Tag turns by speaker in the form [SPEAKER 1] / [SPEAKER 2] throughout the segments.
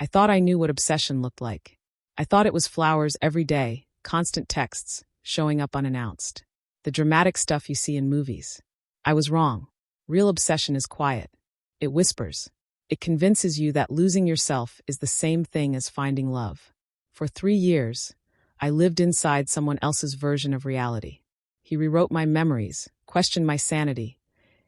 [SPEAKER 1] I thought I knew what obsession looked like. I thought it was flowers every day, constant texts, showing up unannounced. The dramatic stuff you see in movies. I was wrong. Real obsession is quiet. It whispers. It convinces you that losing yourself is the same thing as finding love. For 3 years, I lived inside someone else's version of reality. He rewrote my memories, questioned my sanity,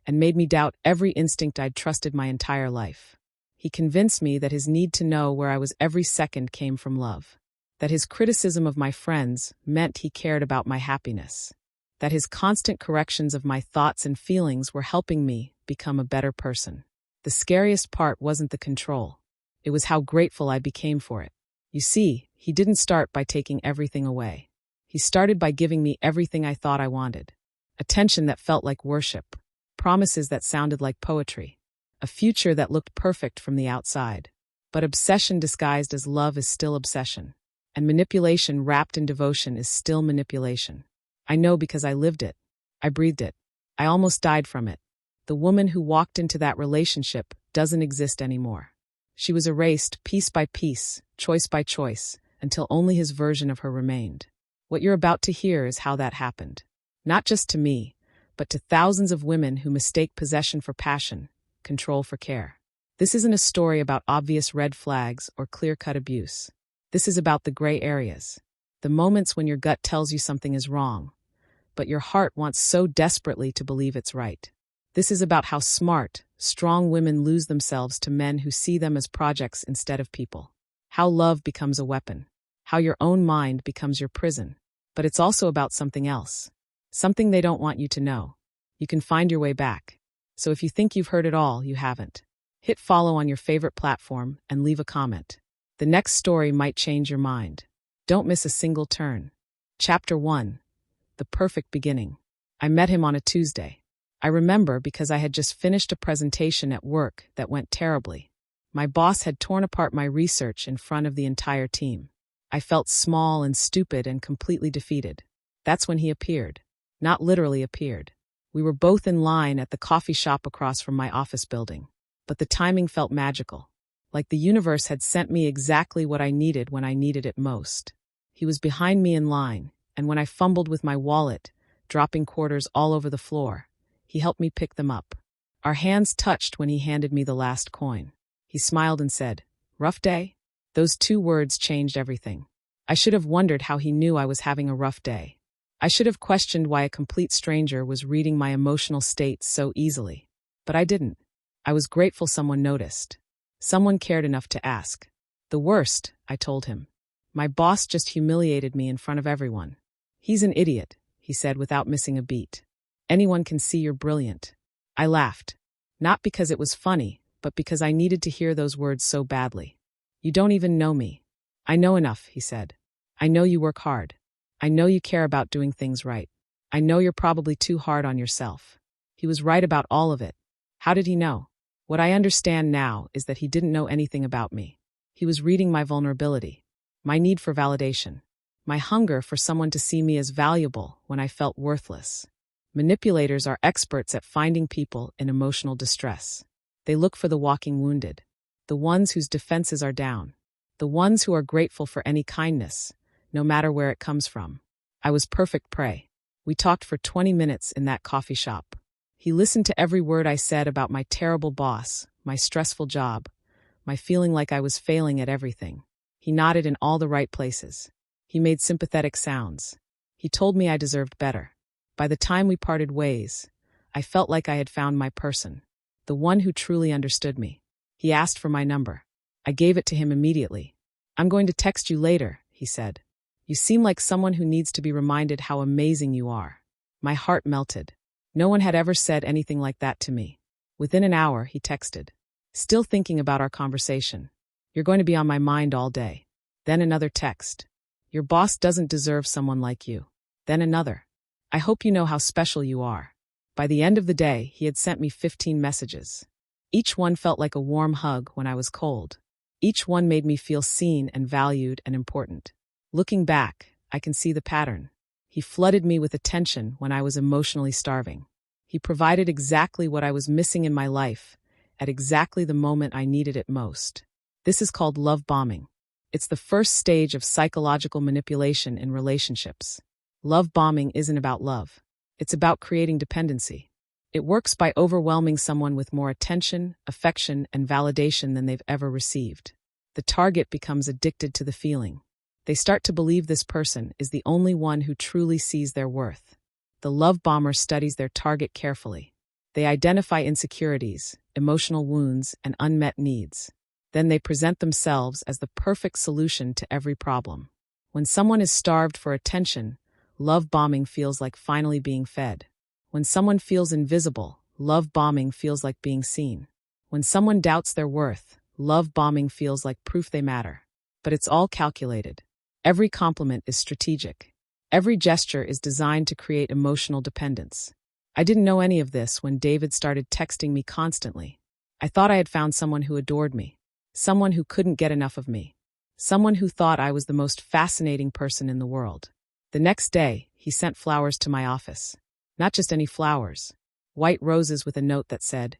[SPEAKER 1] and made me doubt every instinct I'd trusted my entire life. He convinced me that his need to know where I was every second came from love. That his criticism of my friends meant he cared about my happiness. That his constant corrections of my thoughts and feelings were helping me become a better person. The scariest part wasn't the control. It was how grateful I became for it. You see, he didn't start by taking everything away. He started by giving me everything I thought I wanted. Attention that felt like worship. Promises that sounded like poetry. A future that looked perfect from the outside. But obsession disguised as love is still obsession. And manipulation wrapped in devotion is still manipulation. I know because I lived it. I breathed it. I almost died from it. The woman who walked into that relationship doesn't exist anymore. She was erased piece by piece, choice by choice, until only his version of her remained. What you're about to hear is how that happened. Not just to me, but to thousands of women who mistake possession for passion, control for care. This isn't a story about obvious red flags or clear-cut abuse. This is about the gray areas. The moments when your gut tells you something is wrong, but your heart wants so desperately to believe it's right. This is about how smart, strong women lose themselves to men who see them as projects instead of people. How love becomes a weapon. How your own mind becomes your prison. But it's also about something else. Something they don't want you to know. You can find your way back. So if you think you've heard it all, you haven't. Hit follow on your favorite platform and leave a comment. The next story might change your mind. Don't miss a single turn. Chapter 1. The Perfect Beginning. I met him on a Tuesday. I remember because I had just finished a presentation at work that went terribly. My boss had torn apart my research in front of the entire team. I felt small and stupid and completely defeated. That's when he appeared. Not literally appeared. We were both in line at the coffee shop across from my office building. But the timing felt magical. Like the universe had sent me exactly what I needed when I needed it most. He was behind me in line, and when I fumbled with my wallet, dropping quarters all over the floor, he helped me pick them up. Our hands touched when he handed me the last coin. He smiled and said, "Rough day?" Those 2 words changed everything. I should have wondered how he knew I was having a rough day. I should have questioned why a complete stranger was reading my emotional state so easily. But I didn't. I was grateful someone noticed. Someone cared enough to ask. The worst, I told him. My boss just humiliated me in front of everyone. "He's an idiot," he said without missing a beat. "Anyone can see you're brilliant." I laughed. Not because it was funny, but because I needed to hear those words so badly. "You don't even know me." "I know enough," he said. "I know you work hard. I know you care about doing things right. I know you're probably too hard on yourself." He was right about all of it. How did he know? What I understand now is that he didn't know anything about me. He was reading my vulnerability, my need for validation, my hunger for someone to see me as valuable when I felt worthless. Manipulators are experts at finding people in emotional distress. They look for the walking wounded, the ones whose defenses are down, the ones who are grateful for any kindness, no matter where it comes from. I was perfect prey. We talked for 20 minutes in that coffee shop. He listened to every word I said about my terrible boss, my stressful job, my feeling like I was failing at everything. He nodded in all the right places. He made sympathetic sounds. He told me I deserved better. By the time we parted ways, I felt like I had found my person, the one who truly understood me. He asked for my number. I gave it to him immediately. "I'm going to text you later," he said. "You seem like someone who needs to be reminded how amazing you are." My heart melted. No one had ever said anything like that to me. Within an hour, he texted. "Still thinking about our conversation. You're going to be on my mind all day." Then another text. "Your boss doesn't deserve someone like you." Then another. "I hope you know how special you are." By the end of the day, he had sent me 15 messages. Each one felt like a warm hug when I was cold. Each one made me feel seen and valued and important. Looking back, I can see the pattern. He flooded me with attention when I was emotionally starving. He provided exactly what I was missing in my life, at exactly the moment I needed it most. This is called love bombing. It's the first stage of psychological manipulation in relationships. Love bombing isn't about love. It's about creating dependency. It works by overwhelming someone with more attention, affection, and validation than they've ever received. The target becomes addicted to the feeling. They start to believe this person is the only one who truly sees their worth. The love bomber studies their target carefully. They identify insecurities, emotional wounds, and unmet needs. Then they present themselves as the perfect solution to every problem. When someone is starved for attention, love bombing feels like finally being fed. When someone feels invisible, love bombing feels like being seen. When someone doubts their worth, love bombing feels like proof they matter. But it's all calculated. Every compliment is strategic. Every gesture is designed to create emotional dependence. I didn't know any of this when David started texting me constantly. I thought I had found someone who adored me, someone who couldn't get enough of me, someone who thought I was the most fascinating person in the world. The next day, he sent flowers to my office. Not just any flowers. White roses with a note that said,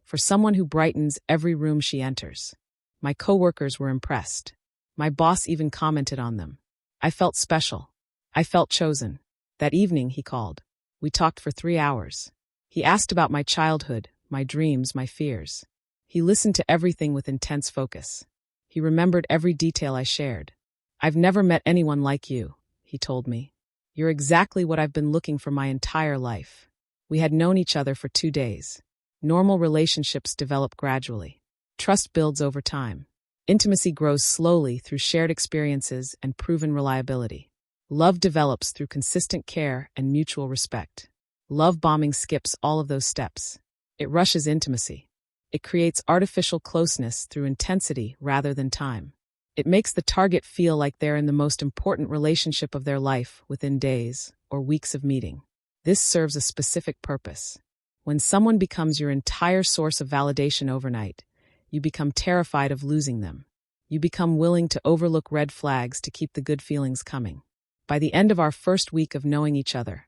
[SPEAKER 1] "For someone who brightens every room she enters." My coworkers were impressed. My boss even commented on them. I felt special. I felt chosen. That evening, he called. We talked for 3 hours. He asked about my childhood, my dreams, my fears. He listened to everything with intense focus. He remembered every detail I shared. "I've never met anyone like you," he told me. "You're exactly what I've been looking for my entire life." We had known each other for 2 days. Normal relationships develop gradually. Trust builds over time. Intimacy grows slowly through shared experiences and proven reliability. Love develops through consistent care and mutual respect. Love bombing skips all of those steps. It rushes intimacy. It creates artificial closeness through intensity rather than time. It makes the target feel like they're in the most important relationship of their life within days or weeks of meeting. This serves a specific purpose. When someone becomes your entire source of validation overnight, you become terrified of losing them. You become willing to overlook red flags to keep the good feelings coming. By the end of our first week of knowing each other,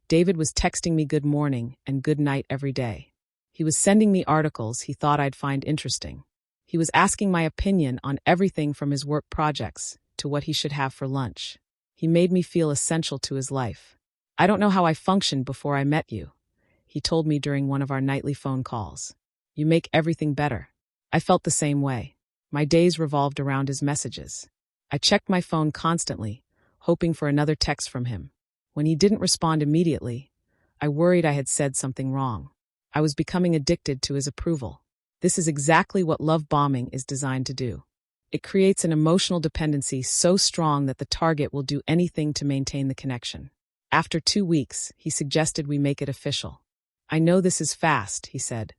[SPEAKER 1] David was texting me good morning and good night every day. He was sending me articles he thought I'd find interesting. He was asking my opinion on everything from his work projects to what he should have for lunch. He made me feel essential to his life. "I don't know how I functioned before I met you," he told me during one of our nightly phone calls. "You make everything better." I felt the same way. My days revolved around his messages. I checked my phone constantly, hoping for another text from him. When he didn't respond immediately, I worried I had said something wrong. I was becoming addicted to his approval. This is exactly what love bombing is designed to do. It creates an emotional dependency so strong that the target will do anything to maintain the connection. After 2 weeks, he suggested we make it official. "I know this is fast," he said,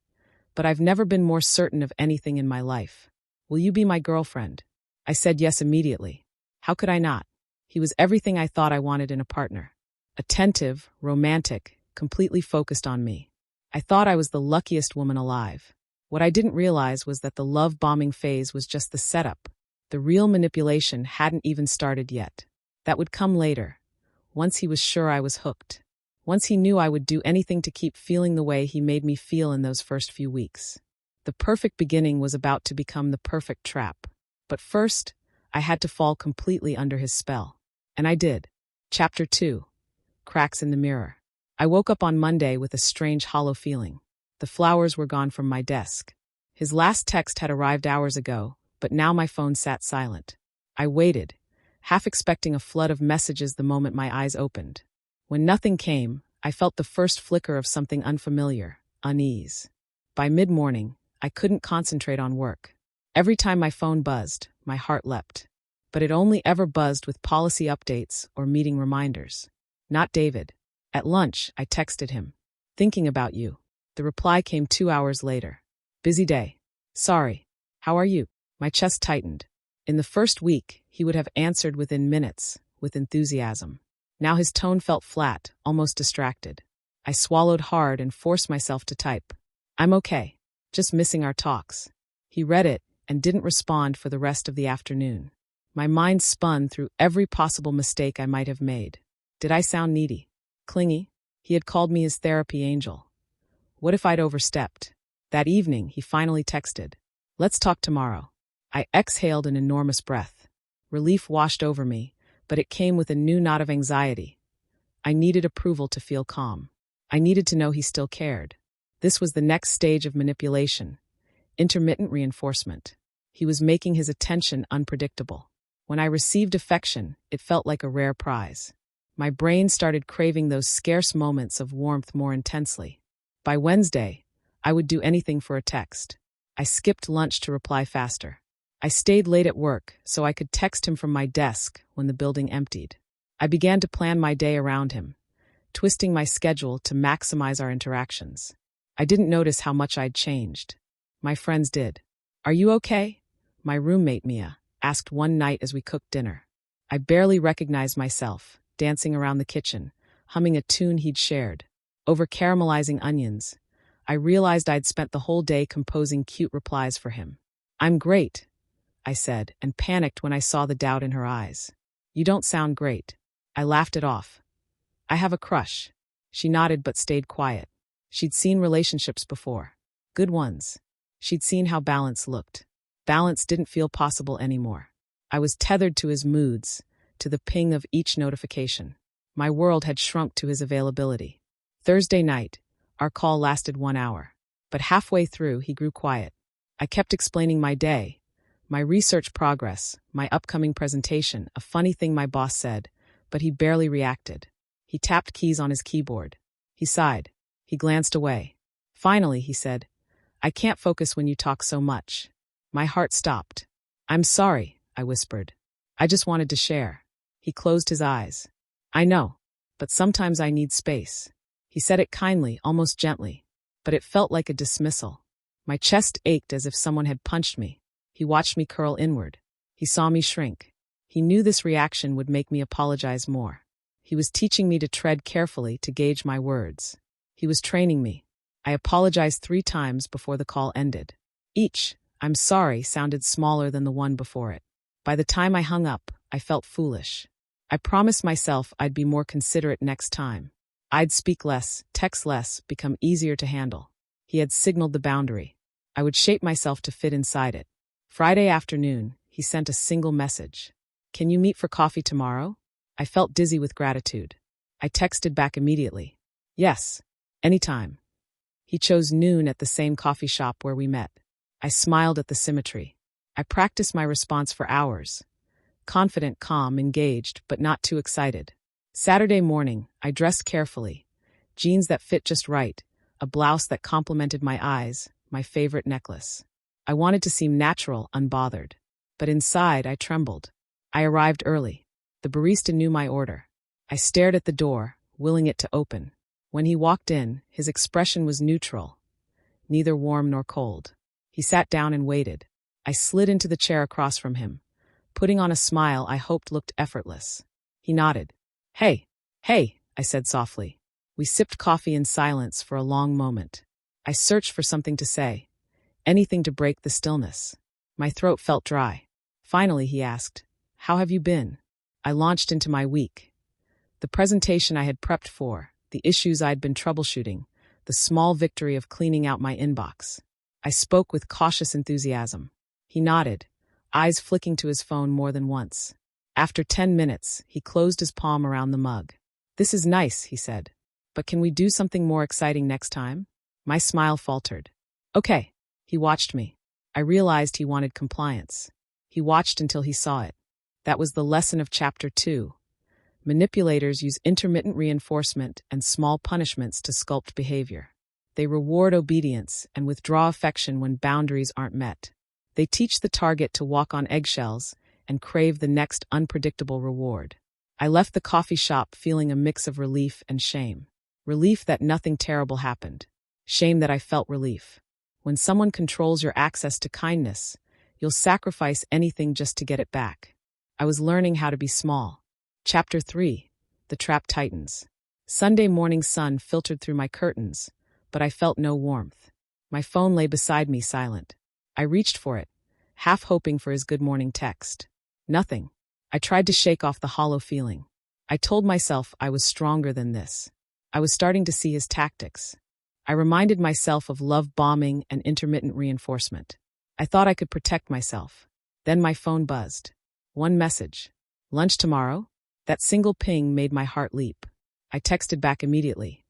[SPEAKER 1] "but I've never been more certain of anything in my life. Will you be my girlfriend?" I said yes immediately. How could I not? He was everything I thought I wanted in a partner. Attentive, romantic, completely focused on me. I thought I was the luckiest woman alive. What I didn't realize was that the love bombing phase was just the setup. The real manipulation hadn't even started yet. That would come later, once he was sure I was hooked. Once he knew I would do anything to keep feeling the way he made me feel in those first few weeks. The perfect beginning was about to become the perfect trap. But first, I had to fall completely under his spell. And I did. Chapter 2. Cracks in the mirror. I woke up on Monday with a strange hollow feeling. The flowers were gone from my desk. His last text had arrived hours ago, but now my phone sat silent. I waited, half expecting a flood of messages the moment my eyes opened. When nothing came, I felt the first flicker of something unfamiliar, unease. By mid-morning, I couldn't concentrate on work. Every time my phone buzzed, my heart leapt. But it only ever buzzed with policy updates or meeting reminders. Not David. At lunch, I texted him. "Thinking about you." The reply came 2 hours later. "Busy day. Sorry. How are you?" My chest tightened. In the first week, he would have answered within minutes, with enthusiasm. Now his tone felt flat, almost distracted. I swallowed hard and forced myself to type. "I'm okay. Just missing our talks." He read it and didn't respond for the rest of the afternoon. My mind spun through every possible mistake I might have made. Did I sound needy? Clingy? He had called me his therapy angel. What if I'd overstepped? That evening, he finally texted, "Let's talk tomorrow." I exhaled an enormous breath. Relief washed over me, but it came with a new knot of anxiety. I needed approval to feel calm. I needed to know he still cared. This was the next stage of manipulation. Intermittent reinforcement. He was making his attention unpredictable. When I received affection, it felt like a rare prize. My brain started craving those scarce moments of warmth more intensely. By Wednesday, I would do anything for a text. I skipped lunch to reply faster. I stayed late at work so I could text him from my desk when the building emptied. I began to plan my day around him, twisting my schedule to maximize our interactions. I didn't notice how much I'd changed. My friends did. "Are you okay?" My roommate, Mia, asked one night as we cooked dinner. I barely recognized myself, dancing around the kitchen, humming a tune he'd shared. Over caramelizing onions, I realized I'd spent the whole day composing cute replies for him. "I'm great," I said, and panicked when I saw the doubt in her eyes. "You don't sound great." I laughed it off. "I have a crush." She nodded but stayed quiet. She'd seen relationships before. Good ones. She'd seen how balance looked. Balance didn't feel possible anymore. I was tethered to his moods, to the ping of each notification. My world had shrunk to his availability. Thursday night, our call lasted 1 hour. But halfway through, he grew quiet. I kept explaining my day, my research progress, my upcoming presentation, a funny thing my boss said, but he barely reacted. He tapped keys on his keyboard. He sighed. He glanced away. Finally, he said, "I can't focus when you talk so much." My heart stopped. "I'm sorry," I whispered. "I just wanted to share." He closed his eyes. "I know, but sometimes I need space." He said it kindly, almost gently, but it felt like a dismissal. My chest ached as if someone had punched me. He watched me curl inward. He saw me shrink. He knew this reaction would make me apologize more. He was teaching me to tread carefully to gauge my words. He was training me. I apologized 3 times before the call ended. Each "I'm sorry" sounded smaller than the one before it. By the time I hung up, I felt foolish. I promised myself I'd be more considerate next time. I'd speak less, text less, become easier to handle. He had signaled the boundary. I would shape myself to fit inside it. Friday afternoon, he sent a single message. "Can you meet for coffee tomorrow?" I felt dizzy with gratitude. I texted back immediately. "Yes, anytime." He chose noon at the same coffee shop where we met. I smiled at the symmetry. I practiced my response for hours. Confident, calm, engaged, but not too excited. Saturday morning, I dressed carefully. Jeans that fit just right, a blouse that complemented my eyes, my favorite necklace. I wanted to seem natural, unbothered. But inside, I trembled. I arrived early. The barista knew my order. I stared at the door, willing it to open. When he walked in, his expression was neutral, neither warm nor cold. He sat down and waited. I slid into the chair across from him, putting on a smile I hoped looked effortless. He nodded. Hey, I said softly. We sipped coffee in silence for a long moment. I searched for something to say, anything to break the stillness. My throat felt dry. Finally, he asked, "How have you been?" I launched into my week. The presentation I had prepped for, the issues I'd been troubleshooting, the small victory of cleaning out my inbox. I spoke with cautious enthusiasm. He nodded, eyes flicking to his phone more than once. After 10 minutes, he closed his palm around the mug. "This is nice," he said. "But can we do something more exciting next time?" My smile faltered. "Okay." He watched me. I realized he wanted compliance. He watched until he saw it. That was the lesson of Chapter 2. Manipulators use intermittent reinforcement and small punishments to sculpt behavior. They reward obedience and withdraw affection when boundaries aren't met. They teach the target to walk on eggshells and crave the next unpredictable reward. I left the coffee shop feeling a mix of relief and shame. Relief that nothing terrible happened. Shame that I felt relief. When someone controls your access to kindness, you'll sacrifice anything just to get it back. I was learning how to be small. Chapter 3. The Trap Tightens. Sunday morning sun filtered through my curtains, but I felt no warmth. My phone lay beside me silent. I reached for it, half hoping for his good morning text. Nothing. I tried to shake off the hollow feeling. I told myself I was stronger than this. I was starting to see his tactics. I reminded myself of love bombing and intermittent reinforcement. I thought I could protect myself. Then my phone buzzed. One message. Lunch tomorrow? That single ping made my heart leap. I texted back immediately.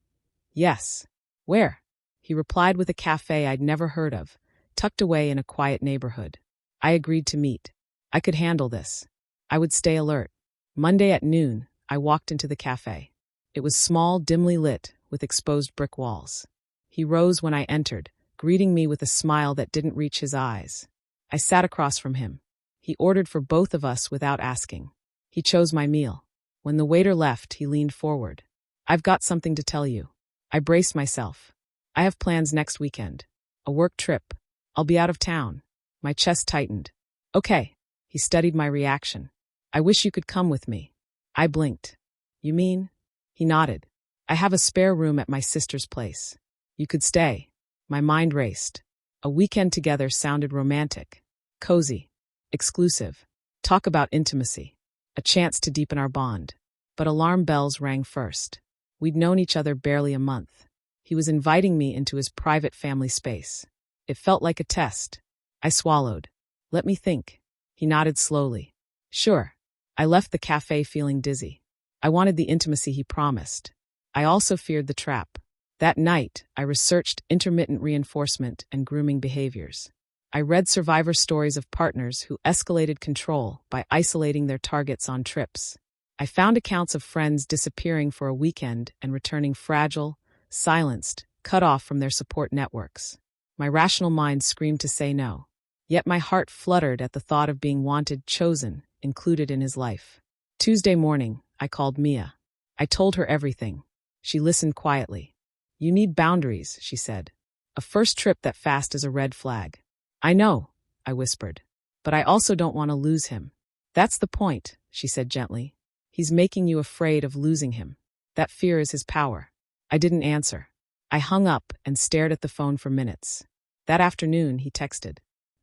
[SPEAKER 1] Yes. Where? He replied with a cafe I'd never heard of, tucked away in a quiet neighborhood. I agreed to meet. I could handle this. I would stay alert. Monday at noon, I walked into the cafe. It was small, dimly lit, with exposed brick walls. He rose when I entered, greeting me with a smile that didn't reach his eyes. I sat across from him. He ordered for both of us without asking. He chose my meal. When the waiter left, he leaned forward. I've got something to tell you. I braced myself. I have plans next weekend. A work trip. I'll be out of town. My chest tightened. Okay. He studied my reaction. I wish you could come with me. I blinked. You mean? He nodded. I have a spare room at my sister's place. You could stay. My mind raced. A weekend together sounded romantic. Cozy. Exclusive. Talk about intimacy. A chance to deepen our bond. But alarm bells rang first. We'd known each other barely a month. He was inviting me into his private family space. It felt like a test. I swallowed. Let me think. He nodded slowly. Sure. I left the cafe feeling dizzy. I wanted the intimacy he promised. I also feared the trap. That night, I researched intermittent reinforcement and grooming behaviors. I read survivor stories of partners who escalated control by isolating their targets on trips. I found accounts of friends disappearing for a weekend and returning fragile, silenced, cut off from their support networks. My rational mind screamed to say no. Yet my heart fluttered at the thought of being wanted, chosen, included in his life. Tuesday morning, I called Mia. I told her everything. She listened quietly. You need boundaries, she said. A first trip that fast is a red flag. I know, I whispered. But I also don't want to lose him. That's the point, she said gently. He's making you afraid of losing him. That fear is his power. I didn't answer. I hung up and stared at the phone for minutes. That afternoon, he texted.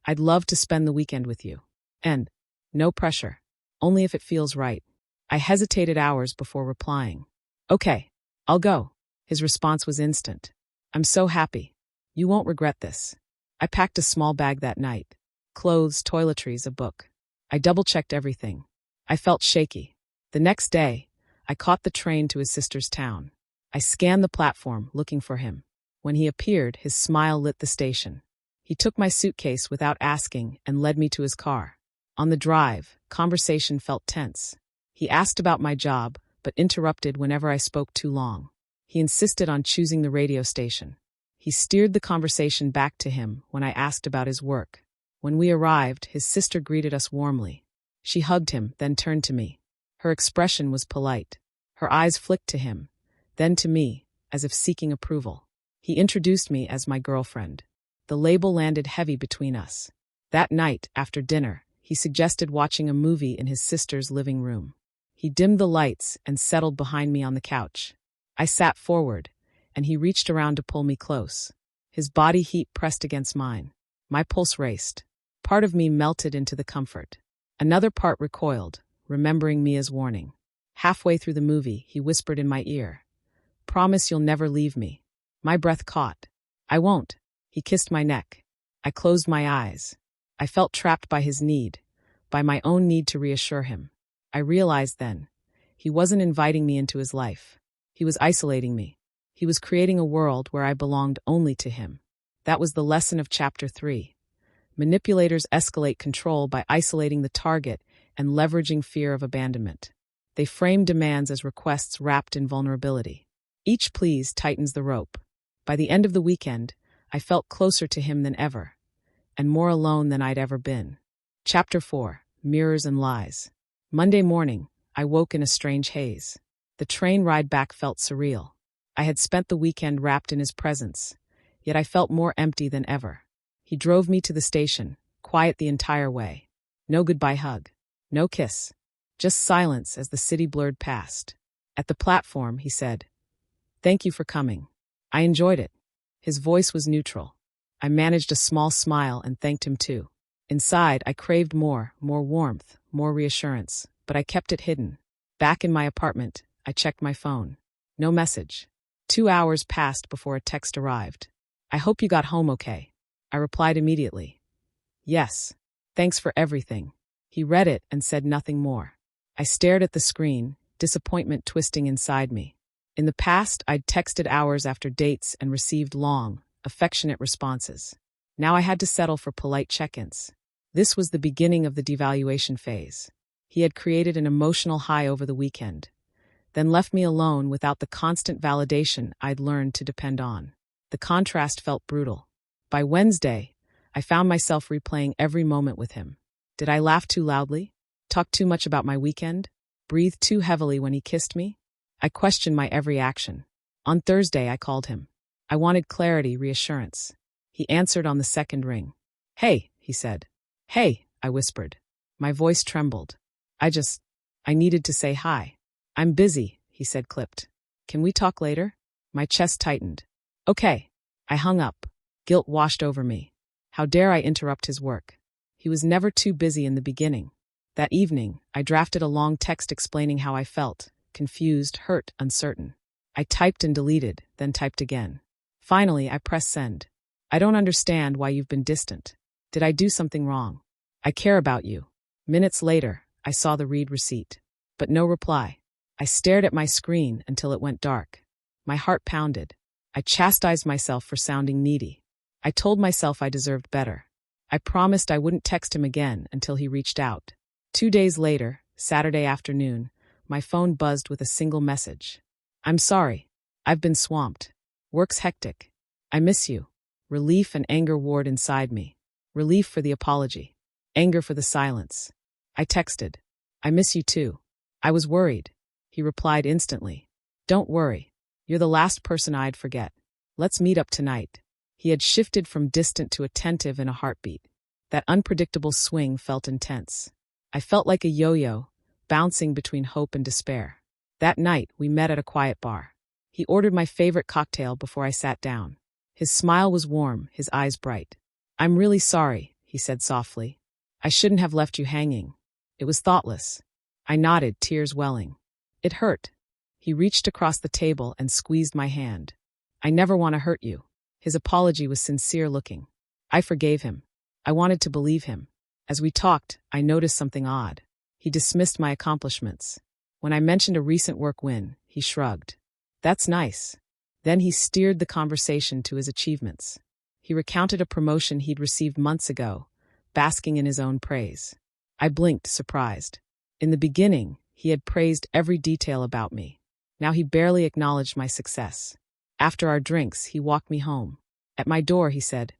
[SPEAKER 1] I'd love to spend the weekend with you. And no pressure. Only if it feels right. I hesitated hours before replying. Okay, I'll go. His response was instant. I'm so happy. You won't regret this. I packed a small bag that night. Clothes, toiletries, a book. I double-checked everything. I felt shaky. The next day, I caught the train to his sister's town. I scanned the platform, looking for him. When he appeared, his smile lit the station. He took my suitcase without asking and led me to his car. On the drive, conversation felt tense. He asked about my job, but interrupted whenever I spoke too long. He insisted on choosing the radio station. He steered the conversation back to him when I asked about his work. When we arrived, his sister greeted us warmly. She hugged him, then turned to me. Her expression was polite. Her eyes flicked to him, then to me, as if seeking approval. He introduced me as my girlfriend. The label landed heavy between us. That night, after dinner, he suggested watching a movie in his sister's living room. He dimmed the lights and settled behind me on the couch. I sat forward, and he reached around to pull me close. His body heat pressed against mine. My pulse raced. Part of me melted into the comfort. Another part recoiled, remembering Mia's warning. Halfway through the movie, he whispered in my ear, "Promise you'll never leave me." My breath caught. "I won't." He kissed my neck. I closed my eyes. I felt trapped by his need, by my own need to reassure him. I realized then, he wasn't inviting me into his life. He was isolating me. He was creating a world where I belonged only to him. That was the lesson of Chapter 3. Manipulators escalate control by isolating the target and leveraging fear of abandonment. They frame demands as requests wrapped in vulnerability. Each please tightens the rope. By the end of the weekend, I felt closer to him than ever, and more alone than I'd ever been. Chapter 4. Mirrors and Lies. Monday morning, I woke in a strange haze. The train ride back felt surreal. I had spent the weekend wrapped in his presence, yet I felt more empty than ever. He drove me to the station, quiet the entire way. No goodbye hug. No kiss. Just silence as the city blurred past. At the platform, he said, "Thank you for coming. I enjoyed it." His voice was neutral. I managed a small smile and thanked him too. Inside, I craved more warmth, more reassurance, but I kept it hidden. Back in my apartment, I checked my phone. No message. 2 hours passed before a text arrived. "I hope you got home okay." I replied immediately. "Yes." Thanks for everything. He read it and said nothing more. I stared at the screen, disappointment twisting inside me. In the past, I'd texted hours after dates and received long, affectionate responses. Now I had to settle for polite check-ins. This was the beginning of the devaluation phase. He had created an emotional high over the weekend, then left me alone without the constant validation I'd learned to depend on. The contrast felt brutal. By Wednesday, I found myself replaying every moment with him. Did I laugh too loudly? Talk too much about my weekend? Breathe too heavily when he kissed me? I questioned my every action. On Thursday, I called him. I wanted clarity, reassurance. He answered on the second ring. Hey, he said. Hey, I whispered. My voice trembled. I needed to say hi. I'm busy, he said clipped. Can we talk later? My chest tightened. Okay. I hung up. Guilt washed over me. How dare I interrupt his work? He was never too busy in the beginning. That evening, I drafted a long text explaining how I felt, confused, hurt, uncertain. I typed and deleted, then typed again. Finally, I pressed send. I don't understand why you've been distant. Did I do something wrong? I care about you. Minutes later, I saw the read receipt. But no reply. I stared at my screen until it went dark. My heart pounded. I chastised myself for sounding needy. I told myself I deserved better. I promised I wouldn't text him again until he reached out. 2 days later, Saturday afternoon, my phone buzzed with a single message. I'm sorry. I've been swamped. Work's hectic. I miss you. Relief and anger warred inside me. Relief for the apology. Anger for the silence. I texted. I miss you too. I was worried. He replied instantly. Don't worry. You're the last person I'd forget. Let's meet up tonight. He had shifted from distant to attentive in a heartbeat. That unpredictable swing felt intense. I felt like a yo-yo, bouncing between hope and despair. That night, we met at a quiet bar. He ordered my favorite cocktail before I sat down. His smile was warm, his eyes bright. I'm really sorry, he said softly. I shouldn't have left you hanging. It was thoughtless. I nodded, tears welling. It hurt. He reached across the table and squeezed my hand. I never want to hurt you. His apology was sincere looking. I forgave him. I wanted to believe him. As we talked, I noticed something odd. He dismissed my accomplishments. When I mentioned a recent work win, he shrugged. That's nice. Then he steered the conversation to his achievements. He recounted a promotion he'd received months ago, basking in his own praise. I blinked, surprised. In the beginning, he had praised every detail about me. Now he barely acknowledged my success. After our drinks, he walked me home. At my door, he said,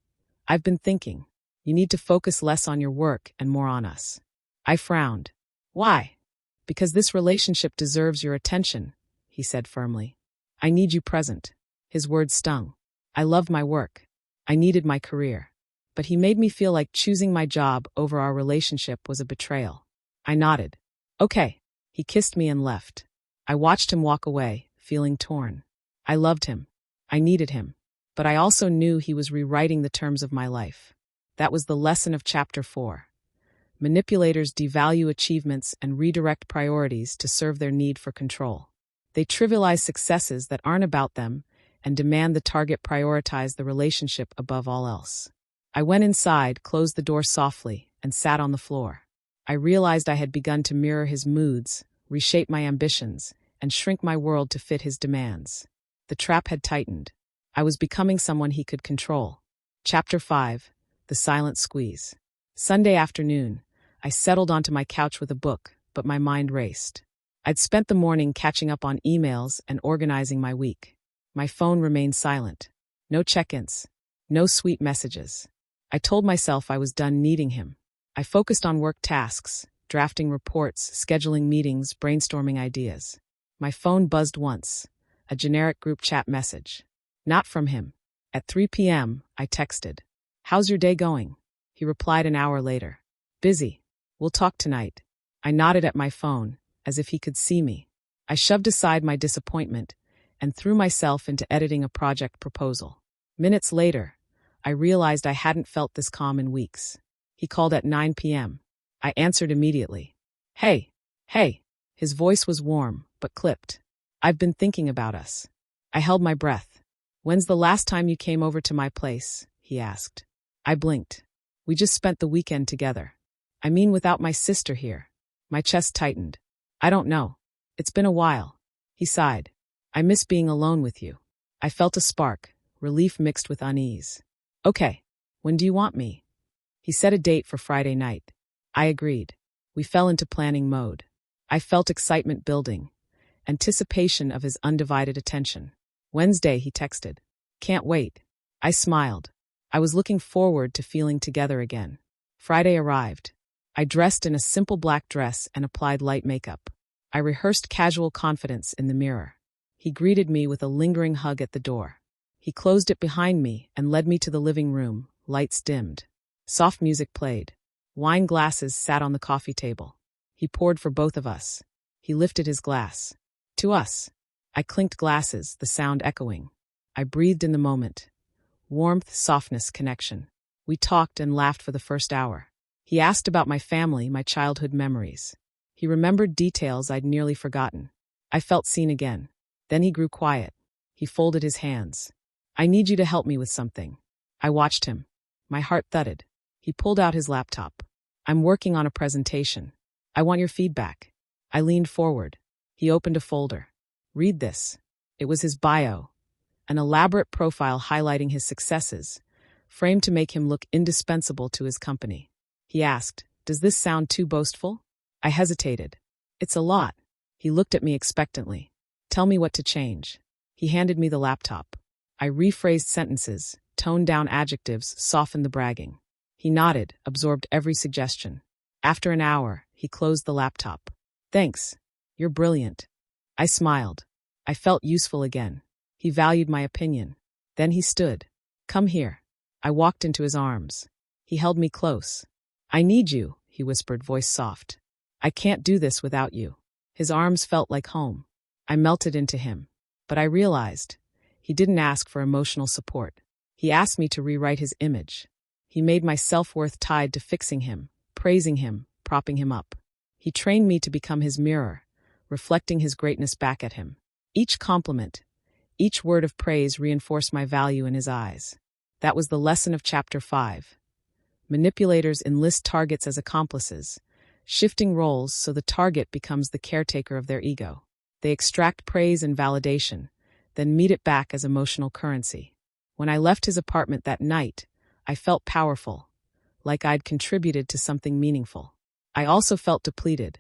[SPEAKER 1] I've been thinking. You need to focus less on your work and more on us. I frowned. Why? Because this relationship deserves your attention, he said firmly. I need you present. His words stung. I loved my work. I needed my career. But he made me feel like choosing my job over our relationship was a betrayal. I nodded. Okay. He kissed me and left. I watched him walk away, feeling torn. I loved him. I needed him. But I also knew he was rewriting the terms of my life. That was the lesson of Chapter 4. Manipulators devalue achievements and redirect priorities to serve their need for control. They trivialize successes that aren't about them and demand the target prioritize the relationship above all else. I went inside, closed the door softly, and sat on the floor. I realized I had begun to mirror his moods, reshape my ambitions, and shrink my world to fit his demands. The trap had tightened. I was becoming someone he could control. Chapter 5. The Silent Squeeze. Sunday afternoon, I settled onto my couch with a book, but my mind raced. I'd spent the morning catching up on emails and organizing my week. My phone remained silent. No check-ins. No sweet messages. I told myself I was done needing him. I focused on work tasks, drafting reports, scheduling meetings, brainstorming ideas. My phone buzzed once, a generic group chat message. Not from him. At 3 p.m., I texted. How's your day going? He replied an hour later. Busy. We'll talk tonight. I nodded at my phone, as if he could see me. I shoved aside my disappointment and threw myself into editing a project proposal. Minutes later, I realized I hadn't felt this calm in weeks. He called at 9 p.m. I answered immediately. Hey. His voice was warm, but clipped. I've been thinking about us. I held my breath. When's the last time you came over to my place? He asked. I blinked. We just spent the weekend together. I mean without my sister here. My chest tightened. I don't know. It's been a while. He sighed. I miss being alone with you. I felt a spark, relief mixed with unease. Okay. When do you want me? He set a date for Friday night. I agreed. We fell into planning mode. I felt excitement building, anticipation of his undivided attention. Wednesday, he texted. Can't wait. I smiled. I was looking forward to feeling together again. Friday arrived. I dressed in a simple black dress and applied light makeup. I rehearsed casual confidence in the mirror. He greeted me with a lingering hug at the door. He closed it behind me and led me to the living room, lights dimmed. Soft music played. Wine glasses sat on the coffee table. He poured for both of us. He lifted his glass. To us. I clinked glasses, the sound echoing. I breathed in the moment. Warmth, softness, connection. We talked and laughed for the first hour. He asked about my family, my childhood memories. He remembered details I'd nearly forgotten. I felt seen again. Then he grew quiet. He folded his hands. I need you to help me with something. I watched him. My heart thudded. He pulled out his laptop. I'm working on a presentation. I want your feedback. I leaned forward. He opened a folder. Read this. It was his bio. An elaborate profile highlighting his successes, framed to make him look indispensable to his company. He asked, Does this sound too boastful? I hesitated. It's a lot. He looked at me expectantly. Tell me what to change. He handed me the laptop. I rephrased sentences, toned down adjectives, softened the bragging. He nodded, absorbed every suggestion. After an hour, he closed the laptop. Thanks. You're brilliant. I smiled. I felt useful again. He valued my opinion. Then he stood. Come here. I walked into his arms. He held me close. I need you, he whispered, voice soft. I can't do this without you. His arms felt like home. I melted into him. But I realized he didn't ask for emotional support. He asked me to rewrite his image. He made my self-worth tied to fixing him, praising him, propping him up. He trained me to become his mirror, reflecting his greatness back at him. Each compliment, each word of praise reinforced my value in his eyes. That was the lesson of Chapter 5. Manipulators enlist targets as accomplices, shifting roles so the target becomes the caretaker of their ego. They extract praise and validation, then meet it back as emotional currency. When I left his apartment that night, I felt powerful, like I'd contributed to something meaningful. I also felt depleted,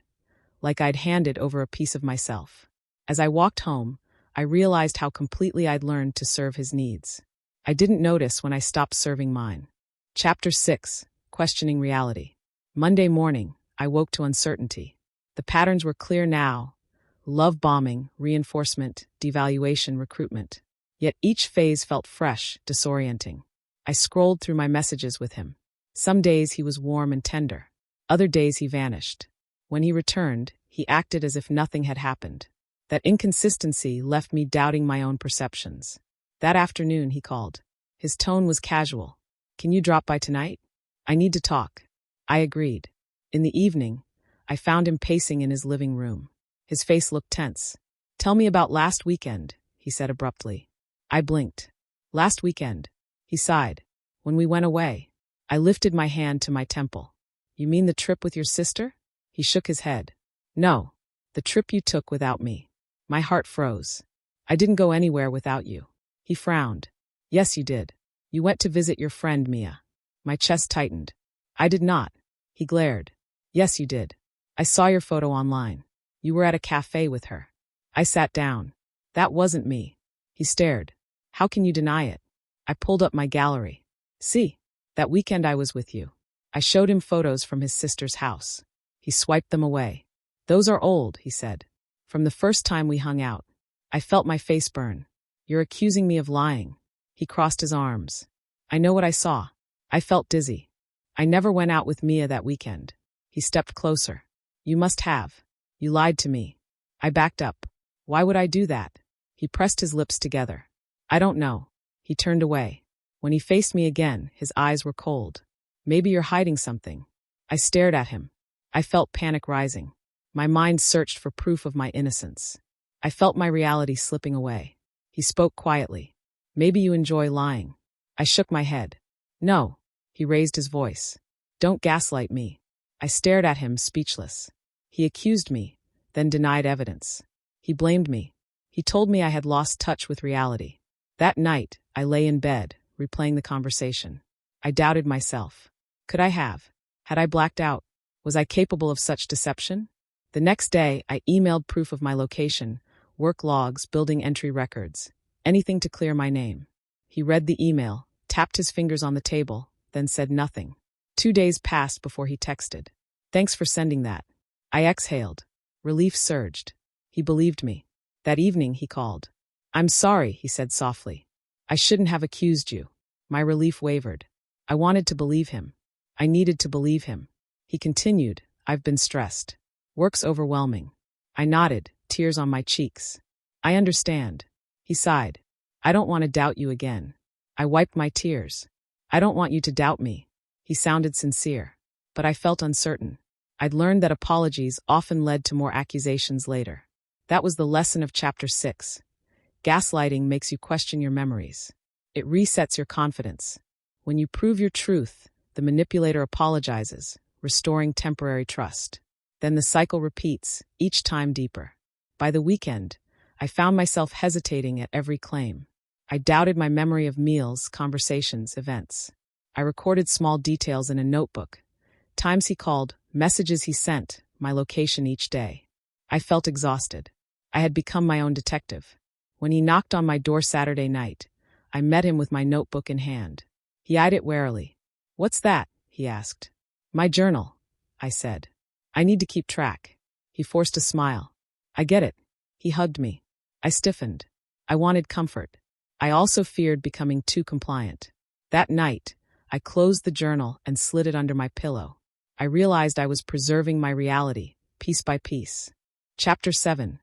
[SPEAKER 1] like I'd handed over a piece of myself. As I walked home, I realized how completely I'd learned to serve his needs. I didn't notice when I stopped serving mine. Chapter 6. Questioning Reality. Monday morning, I woke to uncertainty. The patterns were clear now. Love bombing, reinforcement, devaluation, recruitment. Yet each phase felt fresh, disorienting. I scrolled through my messages with him. Some days he was warm and tender. Other days he vanished. When he returned, he acted as if nothing had happened. That inconsistency left me doubting my own perceptions. That afternoon he called. His tone was casual. Can you drop by tonight? I need to talk. I agreed. In the evening, I found him pacing in his living room. His face looked tense. Tell me about last weekend, he said abruptly. I blinked. Last weekend. He sighed. When we went away. I lifted my hand to my temple. You mean the trip with your sister? He shook his head. No, the trip you took without me. My heart froze. I didn't go anywhere without you. He frowned. Yes, you did. You went to visit your friend, Mia. My chest tightened. I did not. He glared. Yes, you did. I saw your photo online. You were at a cafe with her. I sat down. That wasn't me. He stared. How can you deny it? I pulled up my gallery. See, that weekend I was with you. I showed him photos from his sister's house. He swiped them away. Those are old, he said. From the first time we hung out. I felt my face burn. You're accusing me of lying. He crossed his arms. I know what I saw. I felt dizzy. I never went out with Mia that weekend. He stepped closer. You must have. You lied to me. I backed up. Why would I do that? He pressed his lips together. I don't know. He turned away. When he faced me again, his eyes were cold. Maybe you're hiding something. I stared at him. I felt panic rising. My mind searched for proof of my innocence. I felt my reality slipping away. He spoke quietly. Maybe you enjoy lying. I shook my head. No. He raised his voice. Don't gaslight me. I stared at him, speechless. He accused me, then denied evidence. He blamed me. He told me I had lost touch with reality. That night, I lay in bed, replaying the conversation. I doubted myself. Could I have? Had I blacked out? Was I capable of such deception? The next day, I emailed proof of my location, work logs, building entry records, anything to clear my name. He read the email, tapped his fingers on the table, then said nothing. 2 days passed before he texted. Thanks for sending that. I exhaled. Relief surged. He believed me. That evening, he called. I'm sorry, he said softly. I shouldn't have accused you. My relief wavered. I wanted to believe him. I needed to believe him. He continued, I've been stressed. Work's overwhelming. I nodded, tears on my cheeks. I understand. He sighed. I don't want to doubt you again. I wiped my tears. I don't want you to doubt me. He sounded sincere. But I felt uncertain. I'd learned that apologies often led to more accusations later. That was the lesson of Chapter 6. Gaslighting makes you question your memories. It resets your confidence. When you prove your truth, the manipulator apologizes, restoring temporary trust. Then the cycle repeats, each time deeper. By the weekend, I found myself hesitating at every claim. I doubted my memory of meals, conversations, events. I recorded small details in a notebook. Times he called, messages he sent, my location each day. I felt exhausted. I had become my own detective. When he knocked on my door Saturday night, I met him with my notebook in hand. He eyed it warily. What's that? He asked. My journal, I said. I need to keep track. He forced a smile. I get it. He hugged me. I stiffened. I wanted comfort. I also feared becoming too compliant. That night, I closed the journal and slid it under my pillow. I realized I was preserving my reality, piece by piece. Chapter 7.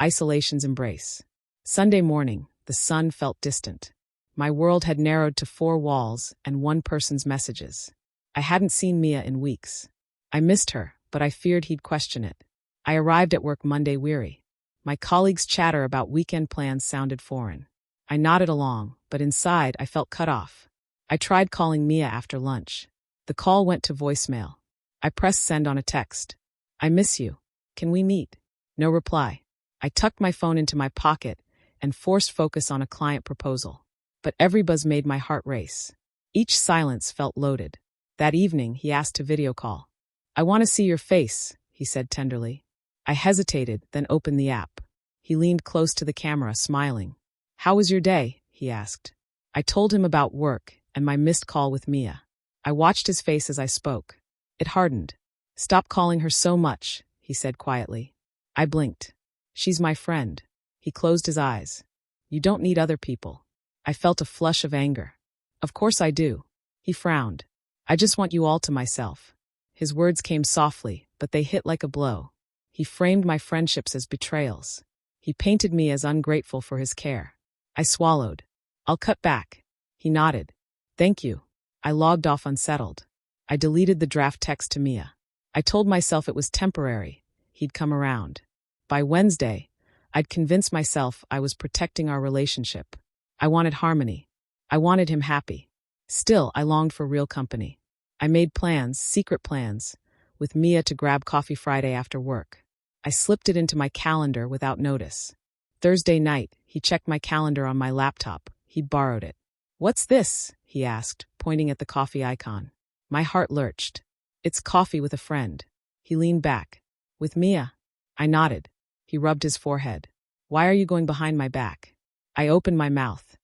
[SPEAKER 1] Isolation's Embrace. Sunday morning, the sun felt distant. My world had narrowed to 4 walls and one person's messages. I hadn't seen Mia in weeks. I missed her, but I feared he'd question it. I arrived at work Monday weary. My colleagues' chatter about weekend plans sounded foreign. I nodded along, but inside I felt cut off. I tried calling Mia after lunch. The call went to voicemail. I pressed send on a text. I miss you. Can we meet? No reply. I tucked my phone into my pocket and forced focus on a client proposal. But every buzz made my heart race. Each silence felt loaded. That evening, he asked to video call. I want to see your face, he said tenderly. I hesitated, then opened the app. He leaned close to the camera, smiling. How was your day? He asked. I told him about work and my missed call with Mia. I watched his face as I spoke. It hardened. Stop calling her so much, he said quietly. I blinked. She's my friend. He closed his eyes. You don't need other people. I felt a flush of anger. Of course I do. He frowned. I just want you all to myself. His words came softly, but they hit like a blow. He framed my friendships as betrayals. He painted me as ungrateful for his care. I swallowed. I'll cut back. He nodded. Thank you. I logged off unsettled. I deleted the draft text to Mia. I told myself it was temporary. He'd come around. By Wednesday, I'd convinced myself I was protecting our relationship. I wanted harmony. I wanted him happy. Still, I longed for real company. I made plans, secret plans, with Mia to grab coffee Friday after work. I slipped it into my calendar without notice. Thursday night, he checked my calendar on my laptop. He'd borrowed it. What's this? He asked, pointing at the coffee icon. My heart lurched. It's coffee with a friend. He leaned back. With Mia? I nodded. He rubbed his forehead. Why are you going behind my back? I opened my mouth.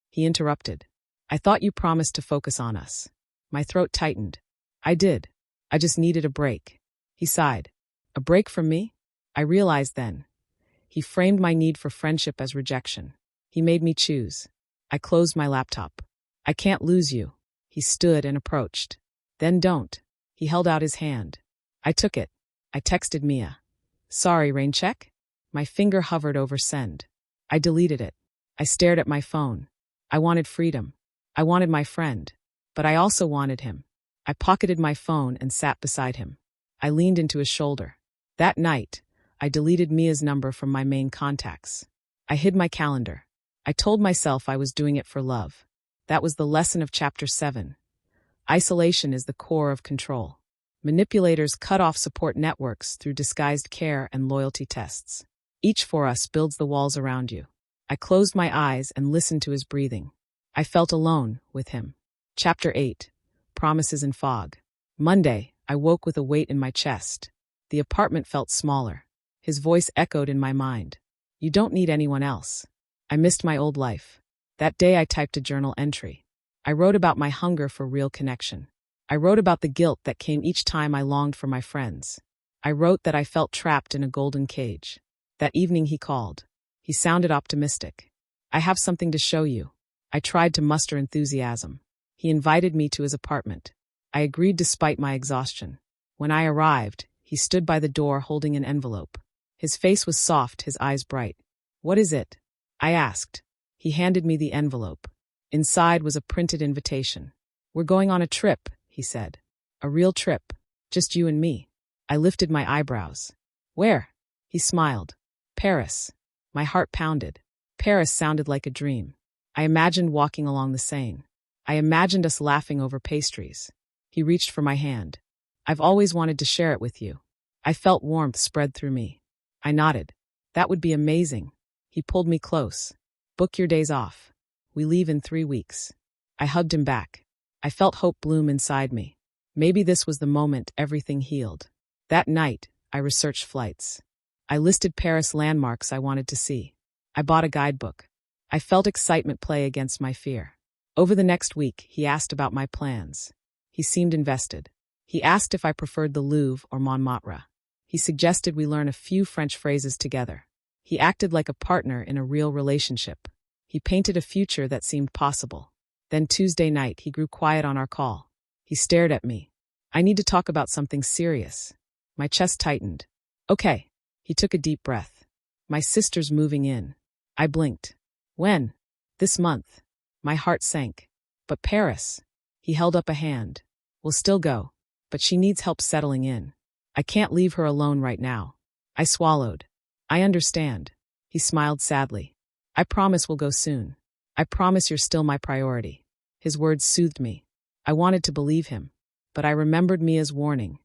[SPEAKER 1] He interrupted. I thought you promised to focus on us. My throat tightened. I did. I just needed a break. He sighed. A break from me? I realized then. He framed my need for friendship as rejection. He made me choose. I closed my laptop. I can't lose you. He stood and approached. Then don't. He held out his hand. I took it. I texted Mia. Sorry, rain check? My finger hovered over send. I deleted it. I stared at my phone. I wanted freedom. I wanted my friend. But I also wanted him. I pocketed my phone and sat beside him. I leaned into his shoulder. That night, I deleted Mia's number from my main contacts. I hid my calendar. I told myself I was doing it for love. That was the lesson of Chapter 7. Isolation is the core of control. Manipulators cut off support networks through disguised care and loyalty tests. Each for us builds the walls around you. I closed my eyes and listened to his breathing. I felt alone with him. Chapter 8. Promises in Fog. Monday, I woke with a weight in my chest. The apartment felt smaller. His voice echoed in my mind. You don't need anyone else. I missed my old life. That day I typed a journal entry. I wrote about my hunger for real connection. I wrote about the guilt that came each time I longed for my friends. I wrote that I felt trapped in a golden cage. That evening he called. He sounded optimistic. I have something to show you. I tried to muster enthusiasm. He invited me to his apartment. I agreed despite my exhaustion. When I arrived, he stood by the door holding an envelope. His face was soft, his eyes bright. What is it? I asked. He handed me the envelope. Inside was a printed invitation. We're going on a trip, he said. A real trip. Just you and me. I lifted my eyebrows. Where? He smiled. Paris. My heart pounded. Paris sounded like a dream. I imagined walking along the Seine. I imagined us laughing over pastries. He reached for my hand. I've always wanted to share it with you. I felt warmth spread through me. I nodded. That would be amazing. He pulled me close. Book your days off. We leave in 3 weeks. I hugged him back. I felt hope bloom inside me. Maybe this was the moment everything healed. That night, I researched flights. I listed Paris landmarks I wanted to see. I bought a guidebook. I felt excitement play against my fear. Over the next week, he asked about my plans. He seemed invested. He asked if I preferred the Louvre or Montmartre. He suggested we learn a few French phrases together. He acted like a partner in a real relationship. He painted a future that seemed possible. Then Tuesday night, he grew quiet on our call. He stared at me. I need to talk about something serious. My chest tightened. Okay. He took a deep breath. My sister's moving in. I blinked. When? This month. My heart sank. But Paris. He held up a hand. We'll still go. But she needs help settling in. I can't leave her alone right now. I swallowed. I understand. He smiled sadly. I promise we'll go soon. I promise you're still my priority. His words soothed me. I wanted to believe him. But I remembered Mia's warning.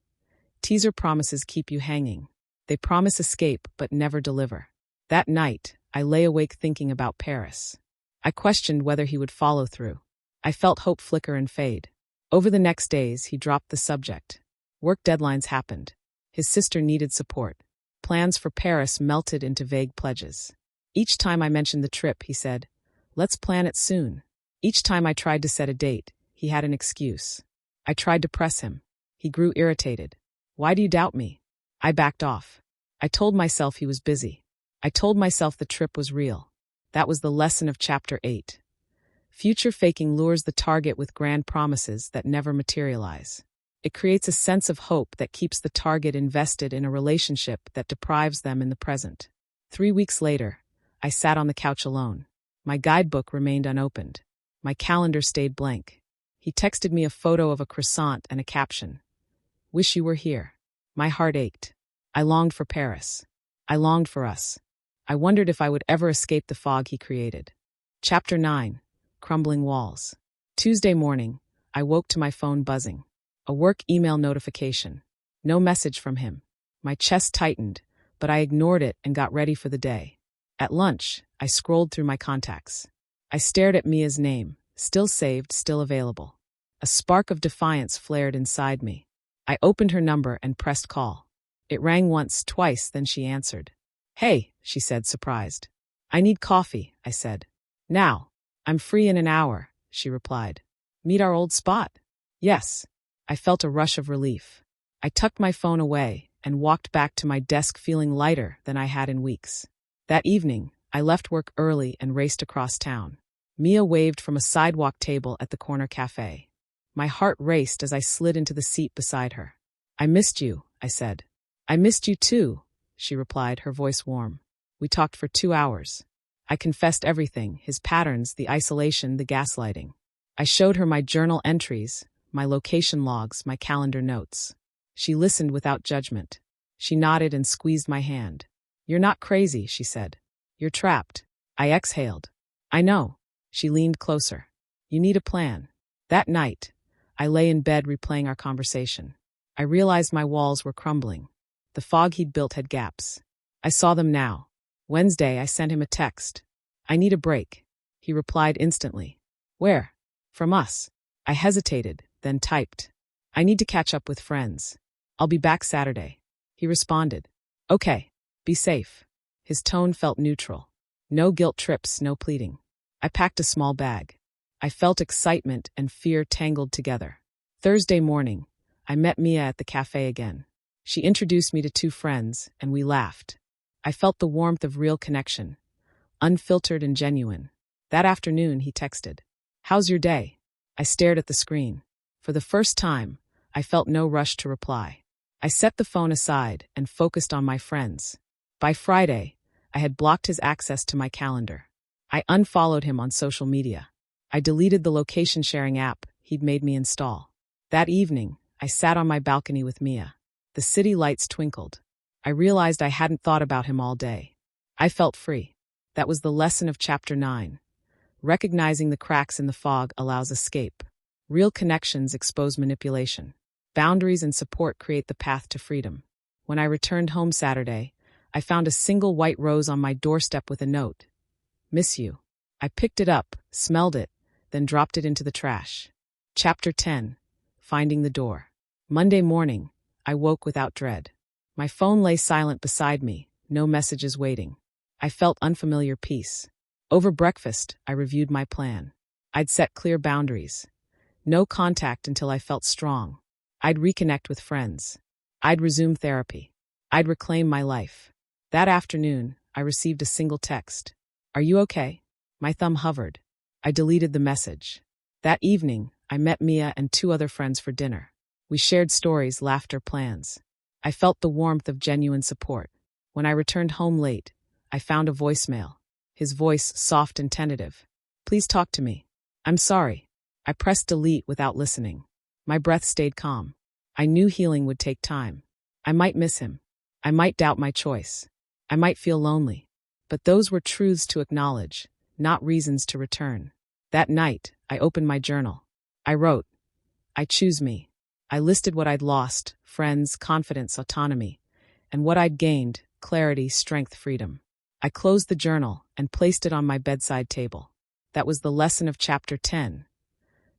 [SPEAKER 1] Teaser promises keep you hanging. They promise escape but never deliver. That night, I lay awake thinking about Paris. I questioned whether he would follow through. I felt hope flicker and fade. Over the next days, he dropped the subject. Work deadlines happened. His sister needed support. Plans for Paris melted into vague pledges. Each time I mentioned the trip, he said, let's plan it soon. Each time I tried to set a date, he had an excuse. I tried to press him. He grew irritated. Why do you doubt me? I backed off. I told myself he was busy. I told myself the trip was real. That was the lesson of Chapter 8. Future faking lures the target with grand promises that never materialize. It creates a sense of hope that keeps the target invested in a relationship that deprives them in the present. 3 weeks later, I sat on the couch alone. My guidebook remained unopened. My calendar stayed blank. He texted me a photo of a croissant and a caption. Wish you were here. My heart ached. I longed for Paris. I longed for us. I wondered if I would ever escape the fog he created. Chapter 9. Crumbling Walls. Tuesday morning, I woke to my phone buzzing. A work email notification. No message from him. My chest tightened, but I ignored it and got ready for the day. At lunch, I scrolled through my contacts. I stared at Mia's name, still saved, still available. A spark of defiance flared inside me. I opened her number and pressed call. It rang once, twice, then she answered. Hey, she said, surprised. I need coffee, I said. Now. I'm free in an hour, she replied. Meet our old spot? Yes. I felt a rush of relief. I tucked my phone away and walked back to my desk feeling lighter than I had in weeks. That evening, I left work early and raced across town. Mia waved from a sidewalk table at the corner cafe. My heart raced as I slid into the seat beside her. I missed you, I said. I missed you too, she replied, her voice warm. We talked for 2 hours. I confessed everything, his patterns, the isolation, the gaslighting. I showed her my journal entries, my location logs, my calendar notes. She listened without judgment. She nodded and squeezed my hand. You're not crazy, she said. You're trapped. I exhaled. I know. She leaned closer. You need a plan. That night, I lay in bed replaying our conversation. I realized my walls were crumbling. The fog he'd built had gaps. I saw them now. Wednesday, I sent him a text. "I need a break." He replied instantly. "Where?" "From us." I hesitated, then typed. "I need to catch up with friends. I'll be back Saturday." He responded. "Okay, be safe." His tone felt neutral. No guilt trips, no pleading. I packed a small bag. I felt excitement and fear tangled together. Thursday morning, I met Mia at the cafe again. She introduced me to two friends, and we laughed. I felt the warmth of real connection, unfiltered and genuine. That afternoon, he texted, "How's your day?" I stared at the screen. For the first time, I felt no rush to reply. I set the phone aside and focused on my friends. By Friday, I had blocked his access to my calendar. I unfollowed him on social media. I deleted the location-sharing app he'd made me install. That evening, I sat on my balcony with Mia. The city lights twinkled. I realized I hadn't thought about him all day. I felt free. That was the lesson of Chapter 9. Recognizing the cracks in the fog allows escape. Real connections expose manipulation. Boundaries and support create the path to freedom. When I returned home Saturday, I found a single white rose on my doorstep with a note. "Miss you." I picked it up, smelled it, then dropped it into the trash. Chapter 10. Finding the door. Monday morning, I woke without dread. My phone lay silent beside me, no messages waiting. I felt unfamiliar peace. Over breakfast, I reviewed my plan. I'd set clear boundaries. No contact until I felt strong. I'd reconnect with friends. I'd resume therapy. I'd reclaim my life. That afternoon, I received a single text. "Are you okay?" My thumb hovered. I deleted the message. That evening, I met Mia and two other friends for dinner. We shared stories, laughter, plans. I felt the warmth of genuine support. When I returned home late, I found a voicemail. His voice soft and tentative. "Please talk to me." "I'm sorry." I pressed delete without listening. My breath stayed calm. I knew healing would take time. I might miss him. I might doubt my choice. I might feel lonely. But those were truths to acknowledge, not reasons to return. That night, I opened my journal. I wrote, "I choose me." I listed what I'd lost, friends, confidence, autonomy, and what I'd gained, clarity, strength, freedom. I closed the journal and placed it on my bedside table. That was the lesson of Chapter 10.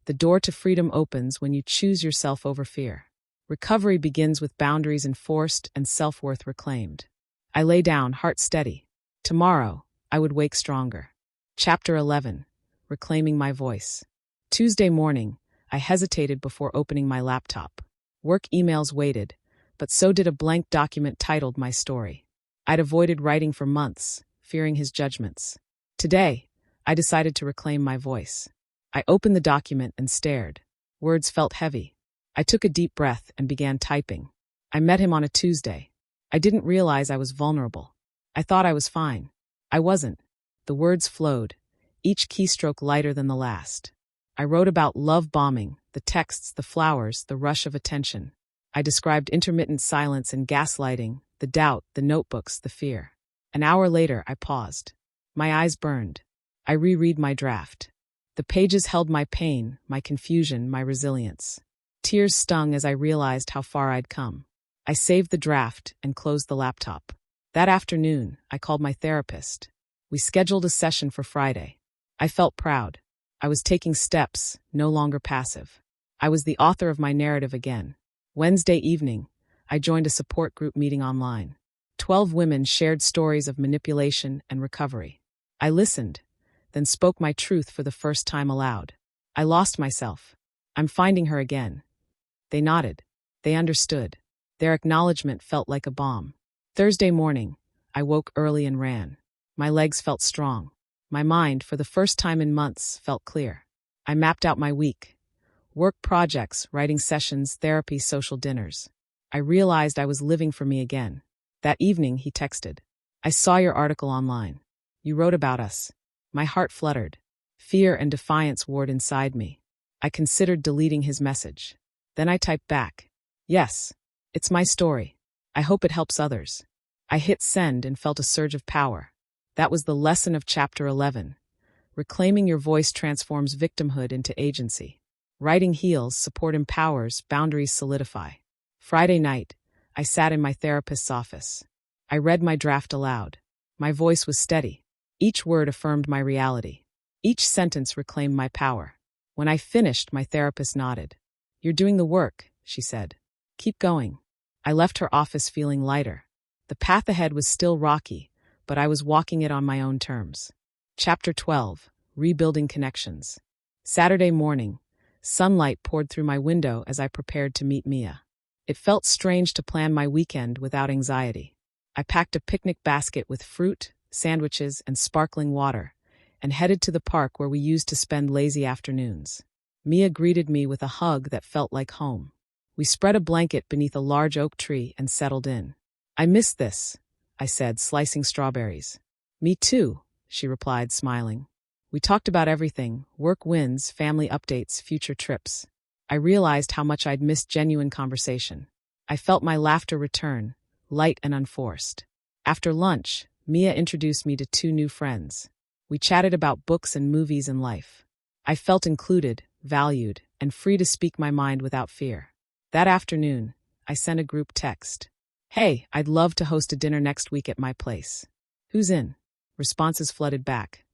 [SPEAKER 1] The door to freedom opens when you choose yourself over fear. Recovery begins with boundaries enforced and self-worth reclaimed. I lay down, heart steady. Tomorrow, I would wake stronger. Chapter 11. Reclaiming my voice. Tuesday morning, I hesitated before opening my laptop. Work emails waited, but so did a blank document titled My Story. I'd avoided writing for months, fearing his judgments. Today, I decided to reclaim my voice. I opened the document and stared. Words felt heavy. I took a deep breath and began typing. I met him on a Tuesday. I didn't realize I was vulnerable. I thought I was fine. I wasn't. The words flowed, each keystroke lighter than the last. I wrote about love bombing, the texts, the flowers, the rush of attention. I described intermittent silence and gaslighting, the doubt, the notebooks, the fear. An hour later, I paused. My eyes burned. I reread my draft. The pages held my pain, my confusion, my resilience. Tears stung as I realized how far I'd come. I saved the draft and closed the laptop. That afternoon, I called my therapist. We scheduled a session for Friday. I felt proud. I was taking steps, no longer passive. I was the author of my narrative again. Wednesday evening, I joined a support group meeting online. 12 women shared stories of manipulation and recovery. I listened, then spoke my truth for the first time aloud. I lost myself. I'm finding her again. They nodded. They understood. Their acknowledgement felt like a balm. Thursday morning, I woke early and ran. My legs felt strong. My mind, for the first time in months, felt clear. I mapped out my week. Work projects, writing sessions, therapy, social dinners. I realized I was living for me again. That evening, he texted. "I saw your article online. You wrote about us." My heart fluttered. Fear and defiance warred inside me. I considered deleting his message. Then I typed back, "Yes, it's my story. I hope it helps others." I hit send and felt a surge of power. That was the lesson of Chapter 11. Reclaiming your voice transforms victimhood into agency. Writing heals, support empowers, boundaries solidify. Friday night, I sat in my therapist's office. I read my draft aloud. My voice was steady. Each word affirmed my reality. Each sentence reclaimed my power. When I finished, my therapist nodded. "You're doing the work," she said. "Keep going." I left her office feeling lighter. The path ahead was still rocky, but I was walking it on my own terms. Chapter 12. Rebuilding Connections. Saturday morning, sunlight poured through my window as I prepared to meet Mia. It felt strange to plan my weekend without anxiety. I packed a picnic basket with fruit, sandwiches, and sparkling water, and headed to the park where we used to spend lazy afternoons. Mia greeted me with a hug that felt like home. We spread a blanket beneath a large oak tree and settled in. "I miss this," I said, slicing strawberries. "Me too," she replied, smiling. We talked about everything: work wins, family updates, future trips. I realized how much I'd missed genuine conversation. I felt my laughter return, light and unforced. After lunch, Mia introduced me to two new friends. We chatted about books and movies and life. I felt included, valued, and free to speak my mind without fear. That afternoon, I sent a group text. "Hey, I'd love to host a dinner next week at my place. Who's in?" Responses flooded back.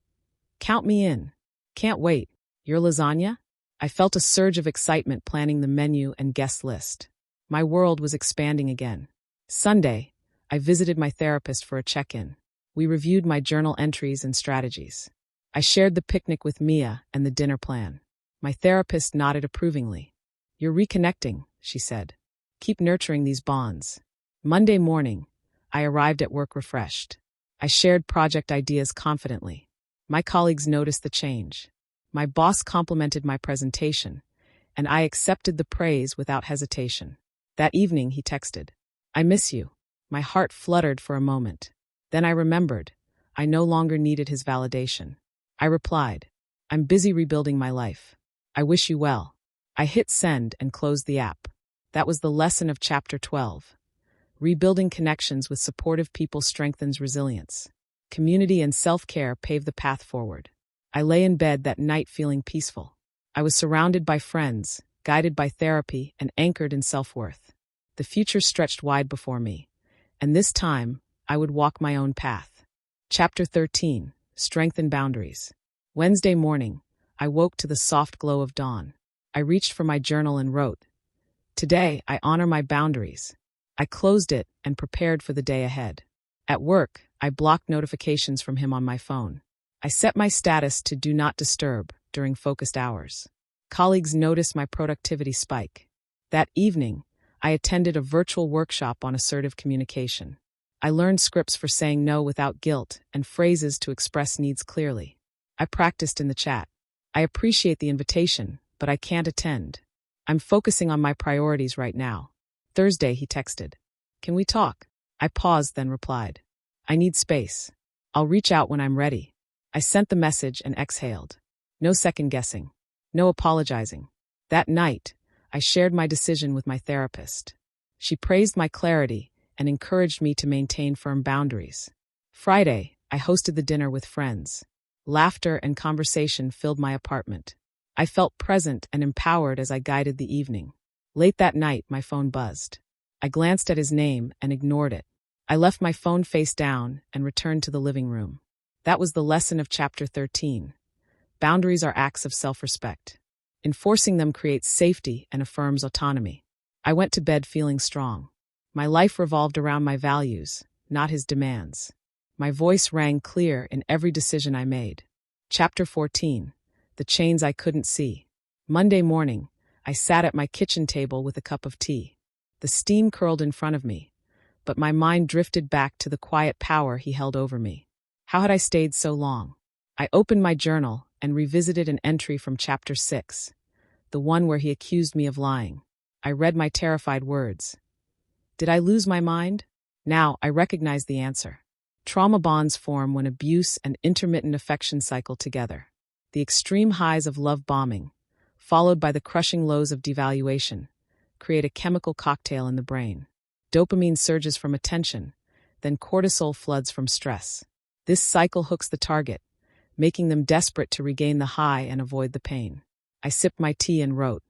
[SPEAKER 1] "Count me in. Can't wait. Your lasagna?" I felt a surge of excitement planning the menu and guest list. My world was expanding again. Sunday, I visited my therapist for a check-in. We reviewed my journal entries and strategies. I shared the picnic with Mia and the dinner plan. My therapist nodded approvingly. "You're reconnecting," she said. "Keep nurturing these bonds." Monday morning, I arrived at work refreshed. I shared project ideas confidently. My colleagues noticed the change. My boss complimented my presentation, and I accepted the praise without hesitation. That evening, he texted, "I miss you." My heart fluttered for a moment. Then I remembered. I no longer needed his validation. I replied, "I'm busy rebuilding my life. I wish you well." I hit send and closed the app. That was the lesson of Chapter 12. Rebuilding connections with supportive people strengthens resilience. Community and self-care pave the path forward. I lay in bed that night feeling peaceful. I was surrounded by friends, guided by therapy, and anchored in self-worth. The future stretched wide before me, and this time, I would walk my own path. Chapter 13. Strengthen Boundaries. Wednesday morning, I woke to the soft glow of dawn. I reached for my journal and wrote, "Today, I honor my boundaries." I closed it and prepared for the day ahead. At work, I blocked notifications from him on my phone. I set my status to Do Not Disturb during focused hours. Colleagues noticed my productivity spike. That evening, I attended a virtual workshop on assertive communication. I learned scripts for saying no without guilt and phrases to express needs clearly. I practiced in the chat. "I appreciate the invitation, but I can't attend. I'm focusing on my priorities right now." Thursday, he texted, "Can we talk?" I paused, then replied, "I need space. I'll reach out when I'm ready." I sent the message and exhaled. No second guessing. No apologizing. That night, I shared my decision with my therapist. She praised my clarity and encouraged me to maintain firm boundaries. Friday, I hosted the dinner with friends. Laughter and conversation filled my apartment. I felt present and empowered as I guided the evening. Late that night, my phone buzzed. I glanced at his name and ignored it. I left my phone face down and returned to the living room. That was the lesson of Chapter 13. Boundaries are acts of self-respect. Enforcing them creates safety and affirms autonomy. I went to bed feeling strong. My life revolved around my values, not his demands. My voice rang clear in every decision I made. Chapter 14. The Chains I Couldn't See. Monday morning, I sat at my kitchen table with a cup of tea. The steam curled in front of me, but my mind drifted back to the quiet power he held over me. How had I stayed so long? I opened my journal and revisited an entry from Chapter 6, the one where he accused me of lying. I read my terrified words. Did I lose my mind? Now I recognize the answer. Trauma bonds form when abuse and intermittent affection cycle together. The extreme highs of love bombing, followed by the crushing lows of devaluation, create a chemical cocktail in the brain. Dopamine surges from attention, then cortisol floods from stress. This cycle hooks the target, making them desperate to regain the high and avoid the pain. I sipped my tea and wrote.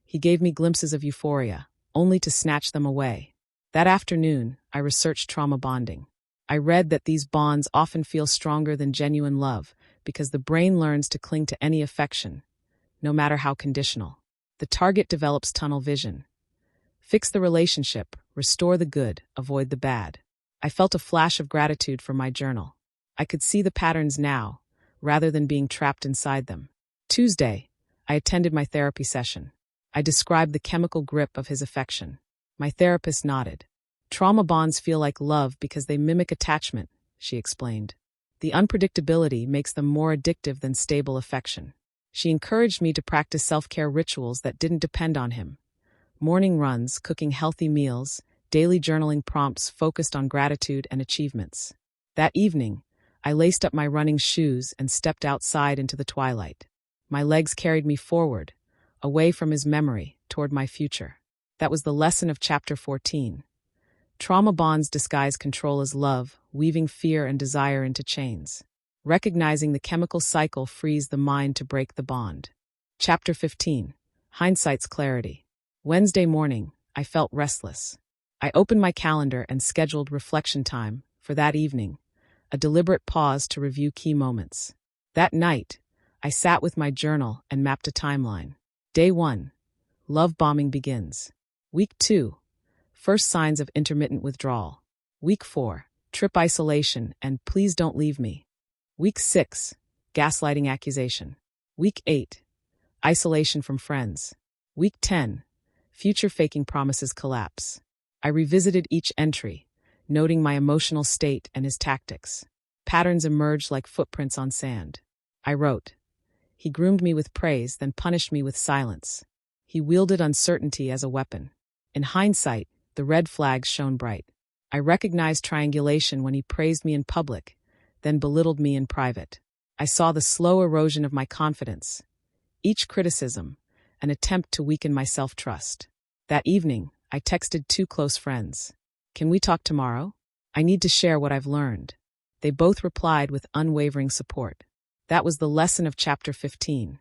[SPEAKER 1] He gave me glimpses of euphoria, only to snatch them away. That afternoon, I researched trauma bonding. I read that these bonds often feel stronger than genuine love because the brain learns to cling to any affection, no matter how conditional. The target develops tunnel vision. Fix the relationship, restore the good, avoid the bad. I felt a flash of gratitude for my journal. I could see the patterns now, rather than being trapped inside them. Tuesday, I attended my therapy session. I described the chemical grip of his affection. My therapist nodded. Trauma bonds feel like love because they mimic attachment, she explained. The unpredictability makes them more addictive than stable affection. She encouraged me to practice self-care rituals that didn't depend on him. Morning runs, cooking healthy meals, daily journaling prompts focused on gratitude and achievements. That evening, I laced up my running shoes and stepped outside into the twilight. My legs carried me forward, away from his memory, toward my future. That was the lesson of Chapter 14. Trauma bonds disguise control as love, weaving fear and desire into chains. Recognizing the chemical cycle frees the mind to break the bond. Chapter 15. Hindsight's clarity. Wednesday morning, I felt restless. I opened my calendar and scheduled reflection time for that evening, a deliberate pause to review key moments. That night, I sat with my journal and mapped a timeline. Day 1. Love bombing begins. Week 2. First signs of intermittent withdrawal. Week 4. Trip isolation and please don't leave me. Week 6. Gaslighting accusation. Week 8. Isolation from friends. Week 10. Future faking promises collapse. I revisited each entry, noting my emotional state and his tactics. Patterns emerged like footprints on sand. I wrote, he groomed me with praise, then punished me with silence. He wielded uncertainty as a weapon. In hindsight, the red flags shone bright. I recognized triangulation when he praised me in public, then belittled me in private. I saw the slow erosion of my confidence. Each criticism, an attempt to weaken my self-trust. That evening, I texted 2 close friends. Can we talk tomorrow? I need to share what I've learned. They both replied with unwavering support. That was the lesson of Chapter 15.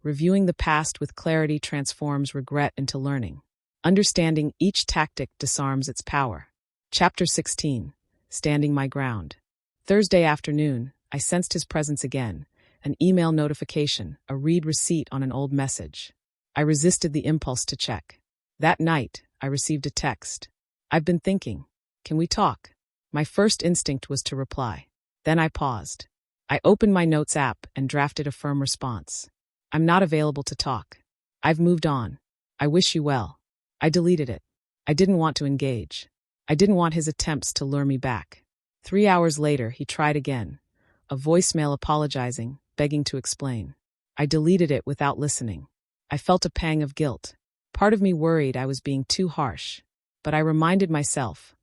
[SPEAKER 1] Reviewing the past with clarity transforms regret into learning. Understanding each tactic disarms its power. Chapter 16. Standing my ground. Thursday afternoon, I sensed his presence again, an email notification, a read receipt on an old message. I resisted the impulse to check. That night, I received a text. I've been thinking. Can we talk? My first instinct was to reply. Then I paused. I opened my notes app and drafted a firm response. I'm not available to talk. I've moved on. I wish you well. I deleted it. I didn't want to engage. I didn't want his attempts to lure me back. 3 hours later, he tried again. A voicemail apologizing, begging to explain. I deleted it without listening. I felt a pang of guilt. Part of me worried I was being too harsh. But I reminded myself,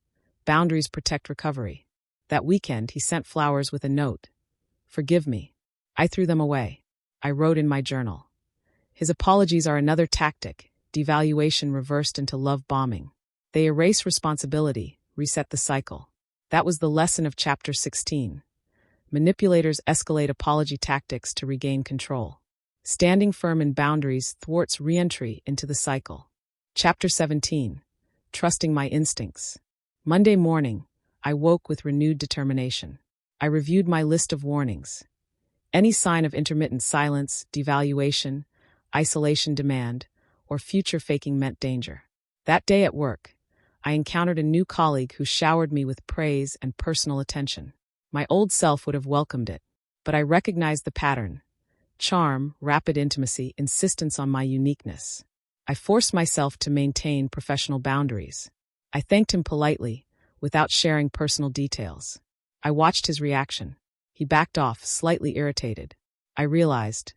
[SPEAKER 1] boundaries protect recovery. That weekend, he sent flowers with a note. Forgive me. I threw them away. I wrote in my journal. His apologies are another tactic, devaluation reversed into love bombing. They erase responsibility, reset the cycle. That was the lesson of Chapter 16. Manipulators escalate apology tactics to regain control. Standing firm in boundaries thwarts re-entry into the cycle. Chapter 17. Trusting my instincts. Monday morning, I woke with renewed determination. I reviewed my list of warnings. Any sign of intermittent silence, devaluation, isolation demand, or future faking meant danger. That day at work, I encountered a new colleague who showered me with praise and personal attention. My old self would have welcomed it, but I recognized the pattern. Charm, rapid intimacy, insistence on my uniqueness. I forced myself to maintain professional boundaries. I thanked him politely, without sharing personal details. I watched his reaction. He backed off, slightly irritated. I realized,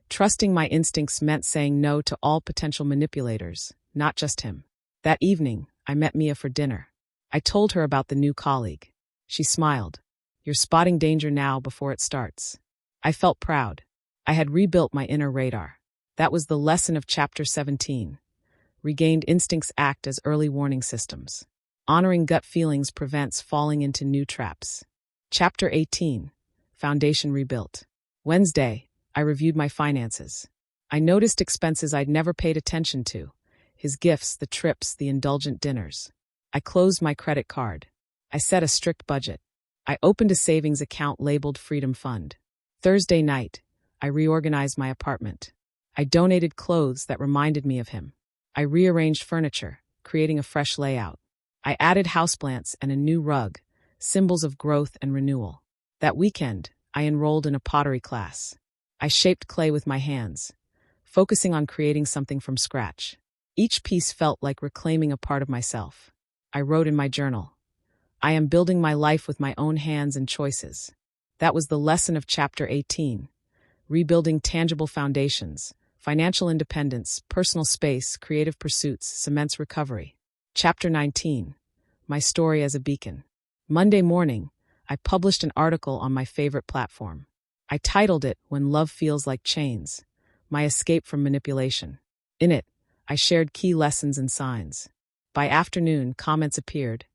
[SPEAKER 1] trusting my instincts meant saying no to all potential manipulators, not just him. That evening, I met Mia for dinner. I told her about the new colleague. She smiled. You're spotting danger now before it starts. I felt proud. I had rebuilt my inner radar. That was the lesson of Chapter 17. Regained instincts act as early warning systems. Honoring gut feelings prevents falling into new traps. Chapter 18. Foundation rebuilt. Wednesday, I reviewed my finances. I noticed expenses I'd never paid attention to. His gifts, the trips, the indulgent dinners. I closed my credit card. I set a strict budget. I opened a savings account labeled Freedom Fund. Thursday night, I reorganized my apartment. I donated clothes that reminded me of him. I rearranged furniture, creating a fresh layout. I added houseplants and a new rug, symbols of growth and renewal. That weekend, I enrolled in a pottery class. I shaped clay with my hands, focusing on creating something from scratch. Each piece felt like reclaiming a part of myself. I wrote in my journal, I am building my life with my own hands and choices. That was the lesson of Chapter 18. Rebuilding tangible foundations, financial independence, personal space, creative pursuits, cements recovery. Chapter 19. My story as a beacon. Monday morning, I published an article on my favorite platform. I titled it, When Love Feels Like Chains, My Escape from Manipulation. In it, I shared key lessons and signs. By afternoon, comments appeared.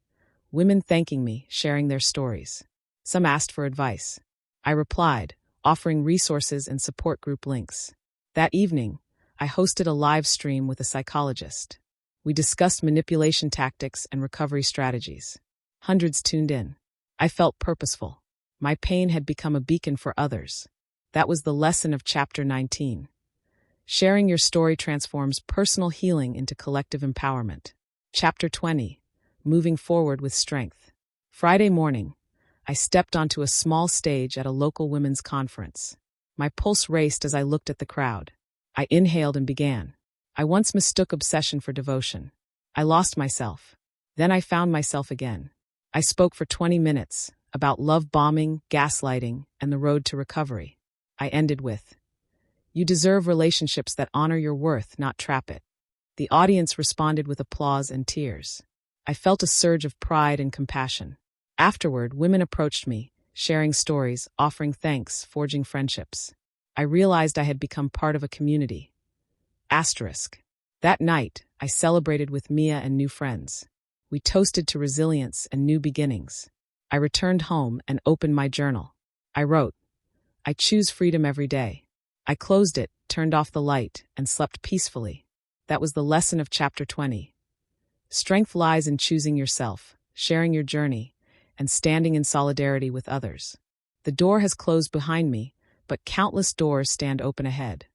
[SPEAKER 1] Women thanking me, sharing their stories. Some asked for advice. I replied, offering resources and support group links. That evening, I hosted a live stream with a psychologist. We discussed manipulation tactics and recovery strategies. Hundreds tuned in. I felt purposeful. My pain had become a beacon for others. That was the lesson of Chapter 19. Sharing your story transforms personal healing into collective empowerment. Chapter 20. Moving forward with strength. Friday morning, I stepped onto a small stage at a local women's conference. My pulse raced as I looked at the crowd. I inhaled and began. I once mistook obsession for devotion. I lost myself. Then I found myself again. I spoke for 20 minutes about love bombing, gaslighting, and the road to recovery. I ended with, You deserve relationships that honor your worth, not trap it. The audience responded with applause and tears. I felt a surge of pride and compassion. Afterward, women approached me, sharing stories, offering thanks, forging friendships. I realized I had become part of a community. Asterisk. That night, I celebrated with Mia and new friends. We toasted to resilience and new beginnings. I returned home and opened my journal. I wrote, I choose freedom every day. I closed it, turned off the light, and slept peacefully. That was the lesson of Chapter 20. Strength lies in choosing yourself, sharing your journey, and standing in solidarity with others. The door has closed behind me, but countless doors stand open ahead.